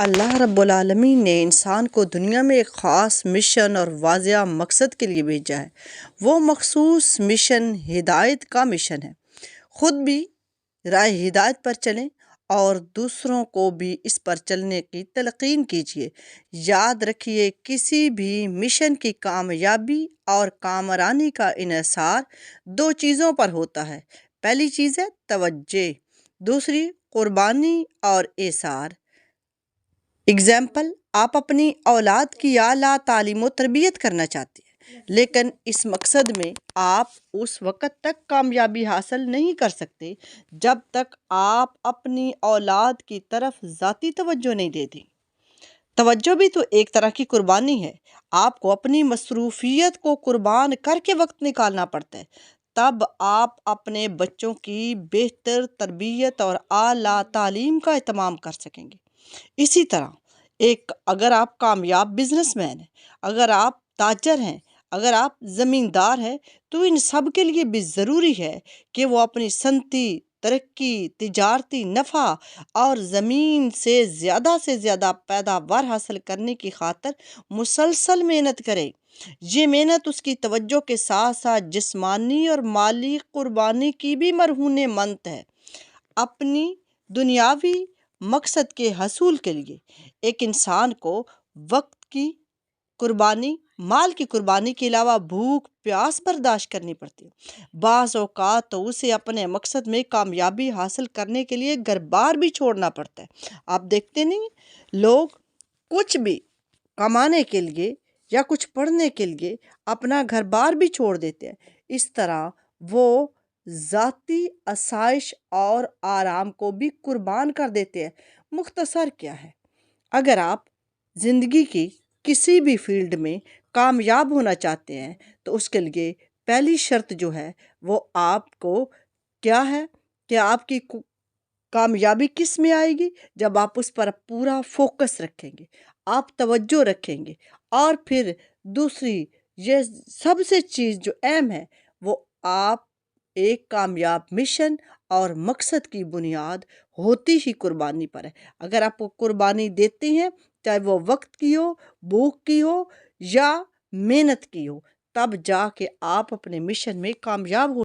اللہ رب العالمین نے انسان کو دنیا میں ایک خاص مشن اور واضح مقصد کے لیے بھیجا ہے۔ وہ مخصوص مشن ہدایت کا مشن ہے۔ خود بھی راہ ہدایت پر چلیں اور دوسروں کو بھی اس پر چلنے کی تلقین کیجیے۔ یاد رکھیے، کسی بھی مشن کی کامیابی اور کامرانی کا انحصار دو چیزوں پر ہوتا ہے۔ پہلی چیز ہے توجہ، دوسری قربانی اور ایثار۔ اگزامپل، آپ اپنی اولاد کی اعلیٰ تعلیم و تربیت کرنا چاہتے ہیں، لیکن اس مقصد میں آپ اس وقت تک کامیابی حاصل نہیں کر سکتے جب تک آپ اپنی اولاد کی طرف ذاتی توجہ نہیں دیتے۔ توجہ بھی تو ایک طرح کی قربانی ہے۔ آپ کو اپنی مصروفیت کو قربان کر کے وقت نکالنا پڑتا ہے، تب آپ اپنے بچوں کی بہتر تربیت اور اعلیٰ تعلیم کا اہتمام کر سکیں گے۔ اسی طرح اگر آپ کامیاب بزنس مین ہیں، اگر آپ تاجر ہیں، اگر آپ زمیندار ہیں، تو ان سب کے لیے بھی ضروری ہے کہ وہ اپنی صنعتی ترقی، تجارتی نفع اور زمین سے زیادہ پیداوار حاصل کرنے کی خاطر مسلسل محنت کریں۔ یہ محنت اس کی توجہ کے ساتھ ساتھ جسمانی اور مالی قربانی کی بھی مرہون منت ہے۔ اپنی دنیاوی مقصد کے حصول کے لیے ایک انسان کو وقت کی قربانی، مال کی قربانی کے علاوہ بھوک پیاس برداشت کرنی پڑتی ہے۔ بعض اوقات تو اسے اپنے مقصد میں کامیابی حاصل کرنے کے لیے گھر بار بھی چھوڑنا پڑتا ہے۔ آپ دیکھتے نہیں، لوگ کچھ بھی کمانے کے لیے یا کچھ پڑھنے کے لیے اپنا گھر بار بھی چھوڑ دیتے ہیں۔ اس طرح وہ ذاتی آسائش اور آرام کو بھی قربان کر دیتے ہیں۔ مختصر کیا ہے، اگر آپ زندگی کی کسی بھی فیلڈ میں کامیاب ہونا چاہتے ہیں تو اس کے لیے پہلی شرط جو ہے وہ آپ کو کیا ہے کہ آپ کی کامیابی کس میں آئے گی؟ جب آپ اس پر پورا فوکس رکھیں گے، آپ توجہ رکھیں گے، اور پھر دوسری یہ سب سے چیز جو اہم ہے، وہ آپ ایک کامیاب مشن اور مقصد کی بنیاد ہوتی ہی قربانی پر ہے۔ اگر آپ کو قربانی دیتے ہیں، چاہے وہ وقت کی ہو، بھوک کی ہو یا محنت کی ہو، تب جا کے آپ اپنے مشن میں کامیاب ہو